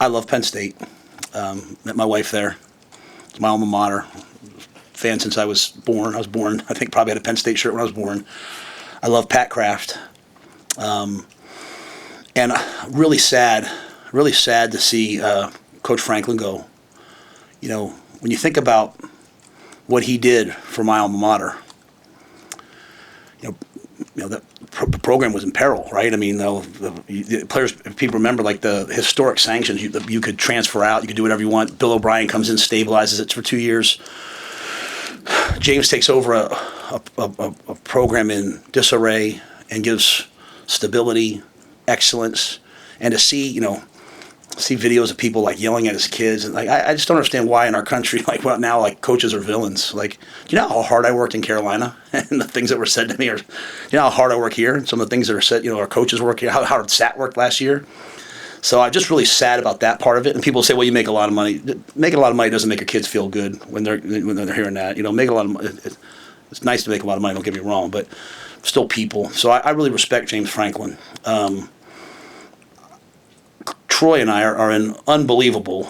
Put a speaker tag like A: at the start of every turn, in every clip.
A: I love Penn State. Met my wife there. It's my alma mater. Fan since I was born. I think, probably had a Penn State shirt when I was born. I love Pat Kraft. And really sad to see Coach Franklin go. You know, when you think about what he did for my alma mater, you know the program was in peril, right? I mean, the players, if people remember, like the historic sanctions, you could transfer out, you could do whatever you want. Bill O'Brien comes in, stabilizes it for 2 years. James takes over a program in disarray and gives stability, excellence, and to see videos of people like yelling at his kids, and like I just don't understand why in our country, like, well, now, like, coaches are villains. Like, you know how hard I worked in Carolina and the things that were said to me, or you know how hard I work here and some of the things that are said, our coaches work here, how hard Sat worked last year. So I'm just really sad about that part of it. And people say, well, you make a lot of money. Making a lot of money doesn't make your kids feel good when they're hearing that. Make a lot of money. It's nice to make a lot of money, don't get me wrong, but still people. So I really respect James Franklin. Troy and I are in unbelievable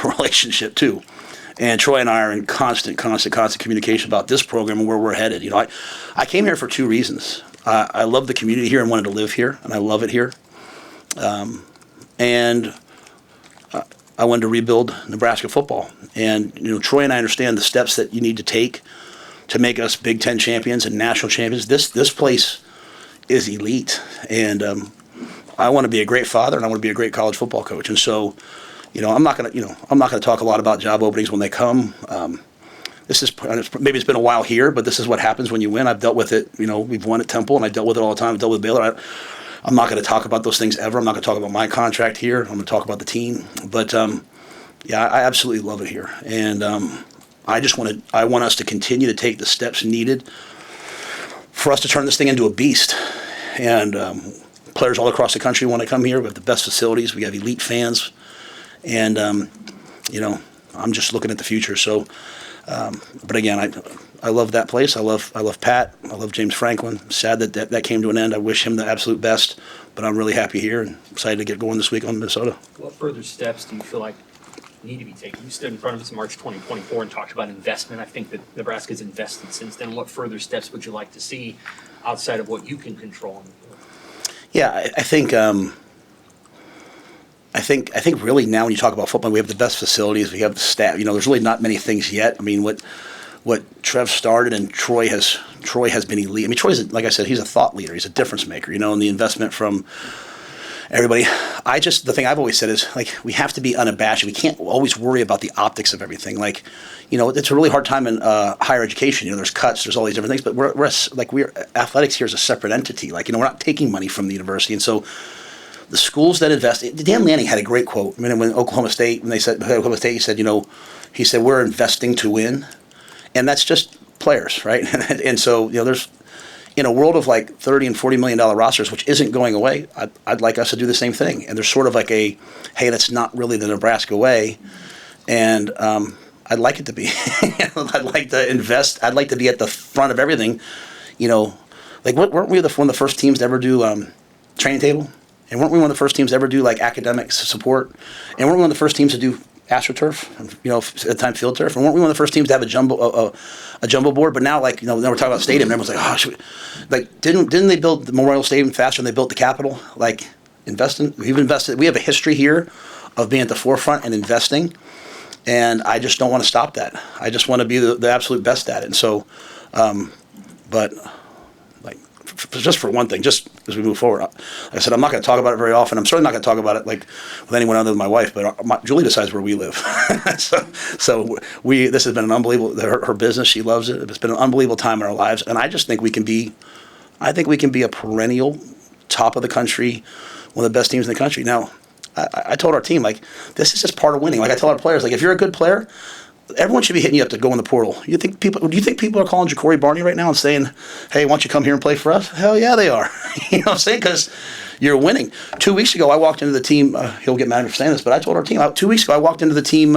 A: relationship too. And Troy and I are in constant communication about this program and where we're headed. I came here for two reasons. I love the community here and wanted to live here, and I love it here. And I wanted to rebuild Nebraska football. And, Troy and I understand the steps that you need to take to make us Big Ten champions and national champions. This place is elite. And I want to be a great father, and I want to be a great college football coach. And so, I'm not going to talk a lot about job openings when they come. Maybe it's been a while here, but this is what happens when you win. I've dealt with it. We've won at Temple, and I dealt with it all the time. I've dealt with Baylor. I'm not going to talk about those things ever. I'm not going to talk about my contract here. I'm going to talk about the team. But I absolutely love it here, and I want us to continue to take the steps needed for us to turn this thing into a beast. And players all across the country want to come here. We have the best facilities. We have elite fans, and I'm just looking at the future. So, but again, I love that place. I love Pat. I love James Franklin. Sad that came to an end. I wish him the absolute best, but I'm really happy here and excited to get going this week on Minnesota.
B: What further steps do you feel like need to be taken? You stood in front of us in March 2024 and talked about investment. I think that Nebraska's invested since then. What further steps would you like to see outside of what you can control?
A: Yeah, I think really now when you talk about football, we have the best facilities. We have the staff. There's really not many things yet. I mean, what Trev started and Troy has been elite. I mean, Troy's, like I said, he's a thought leader. He's a difference maker. And the investment from everybody. The thing I've always said is, like, we have to be unabashed. We can't always worry about the optics of everything. Like, it's a really hard time in higher education. There's cuts, there's all these different things, but we're athletics here is a separate entity. Like, we're not taking money from the university, and so the schools that invest. Dan Lanning had a great quote. I mean, when Oklahoma State, he said, we're investing to win, and that's just players, right? And so there's. In a world of like $30 and $40 million rosters, which isn't going away, I'd like us to do the same thing. And there's sort of like hey, that's not really the Nebraska way. And I'd like it to be. I'd like to invest. I'd like to be at the front of everything. Like weren't we one of the first teams to ever do training table? And weren't we one of the first teams to ever do like academic support? And weren't we one of the first teams to do AstroTurf, at the time Field Turf, and weren't we one of the first teams to have a jumbo board? But now, like, now we're talking about stadium, and everyone's like, didn't they build the Memorial Stadium faster than they built the Capitol? Like, we've invested. We have a history here of being at the forefront and investing, and I just don't want to stop that. I just want to be the absolute best at it. And so, but just for one thing, just as we move forward, like I said, I'm not going to talk about it very often. I'm certainly not going to talk about it like with anyone other than my wife. But Julie decides where we live, so this has been an unbelievable. Her business, she loves it. It's been an unbelievable time in our lives, and I just think we can be. I think we can be a perennial top of the country, one of the best teams in the country. Now, I told our team, like, this is just part of winning. Like I tell our players, like, if you're a good player, everyone should be hitting you up to go in the portal. Do you think people are calling Ja'Cory Barney right now and saying, hey, why don't you come here and play for us? Hell yeah, they are. You know what I'm saying? Because you're winning. 2 weeks ago, I walked into the team. He'll get mad for saying this, but I told our team, 2 weeks ago, I walked into the team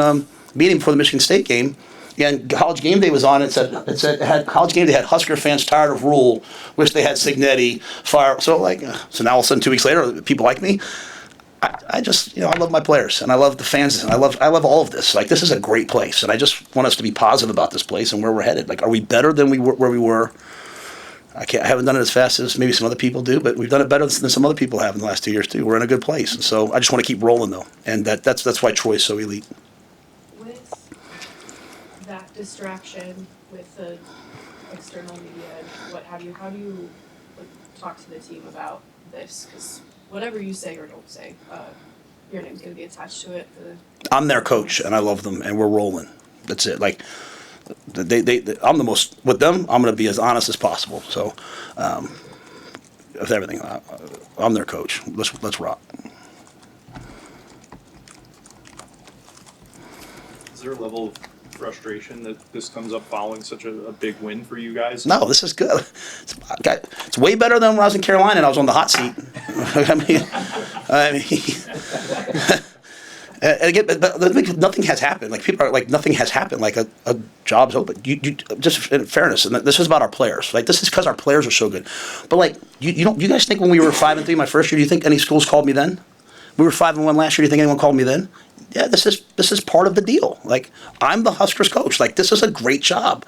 A: meeting before the Michigan State game, and College Game Day was on. It said College Game Day had Husker fans tired of Rhule, wish they had Signetti, fire. So now all of a sudden, 2 weeks later, people like me. I just, I love my players, and I love the fans, and I love all of this. Like, this is a great place, and I just want us to be positive about this place and where we're headed. Like, are we better than where we were? I haven't done it as fast as maybe some other people do, but we've done it better than some other people have in the last 2 years too. We're in a good place, and so I just want to keep rolling though, and that's why Troy's so elite.
C: With that distraction with the external media and what have you, how do you talk to the team about this? Because whatever you say or don't say, your name's going to be attached to it.
A: I'm their coach, and I love them, and we're rolling. That's it. Like, I'm the most with them. I'm going to be as honest as possible. So, with everything, I'm their coach. Let's rock.
D: Is there a level of frustration that this comes up following such a big win for you guys?
A: No, this is good. It's way better than when I was in Carolina and I was on the hot seat. I mean. And again, but nothing has happened. Like, people are like, nothing has happened. Like, a job's open. You just in fairness, and this is about our players. Like, this is because our players are so good. But like, you guys think when we were 5-3 my first year, do you think any schools called me then? We were 5-1 last year. Do you think anyone called me then? Yeah, this is part of the deal. Like, I'm the Huskers coach. Like, this is a great job.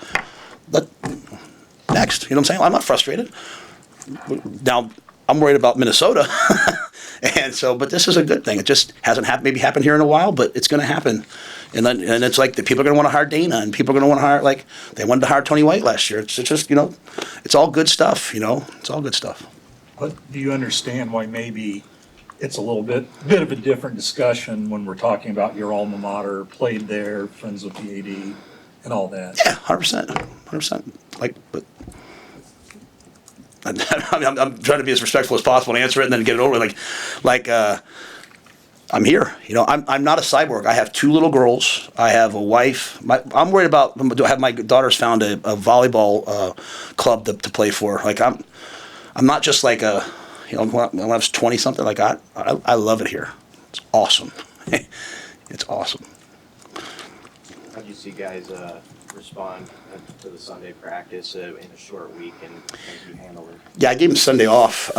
A: Next, you know what I'm saying? I'm not frustrated. Now, I'm worried about Minnesota. And so, but this is a good thing. It just hasn't happened here in a while, but it's going to happen. And it's like the people are going to want to hire Dana, and people are going to want to hire, like, they wanted to hire Tony White last year. It's just, it's all good stuff, It's all good stuff.
E: But do you understand why maybe it's a little bit of a different discussion when we're talking about your alma mater, played there, friends with the AD, and all that?
A: Yeah, 100%. Like, but I'm trying to be as respectful as possible and answer it and then get it over. I'm here. I'm not a cyborg. I have 2 little girls. I have a wife. I'm worried about. Have my daughters found a volleyball club to play for? Like, I'm not just like when I was 20 something. Like, I love it here. It's awesome. It's awesome.
F: How do you see guys respond to the Sunday practice in a short week, and as you handle it?
A: Yeah, I gave them Sunday off,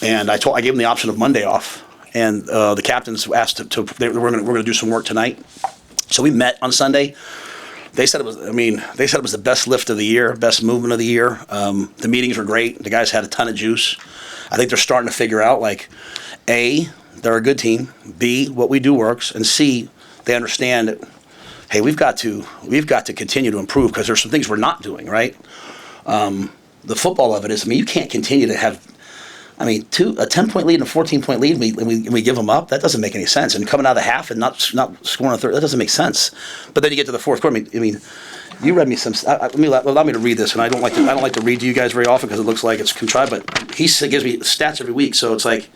A: and I gave them the option of Monday off. And the captains asked we're going to do some work tonight. So we met on Sunday. They said it was the best lift of the year, best movement of the year. The meetings were great. The guys had a ton of juice. I think they're starting to figure out, like, A, they're a good team. B, what we do works. And C, they understand that, hey, we've got to continue to improve because there's some things we're not doing, right? The football of it is, you can't continue to have, a 10-point lead and a 14-point lead, and we give them up. That doesn't make any sense. And coming out of the half and not scoring a third, that doesn't make sense. But then you get to the fourth quarter. You read me some. Allow me to read this, and I don't like to read to you guys very often because it looks like it's contrived. But he gives me stats every week, so it's like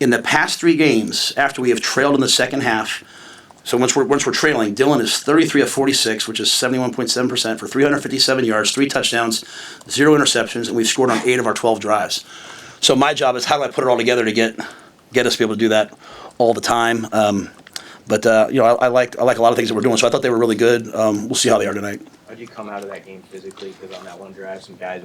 A: in the past 3 games after we have trailed in the second half. So once we're trailing, Dylan is 33 of 46, which is 71.7% for 357 yards, 3 touchdowns, 0 interceptions, and we've scored on 8 of our 12 drives. So my job is, how do I put it all together to get us to be able to do that all the time? But I like a lot of things that we're doing. So I thought they were really good. We'll see how they are tonight.
F: How do you come out of that game physically? Because on that one drive, some guys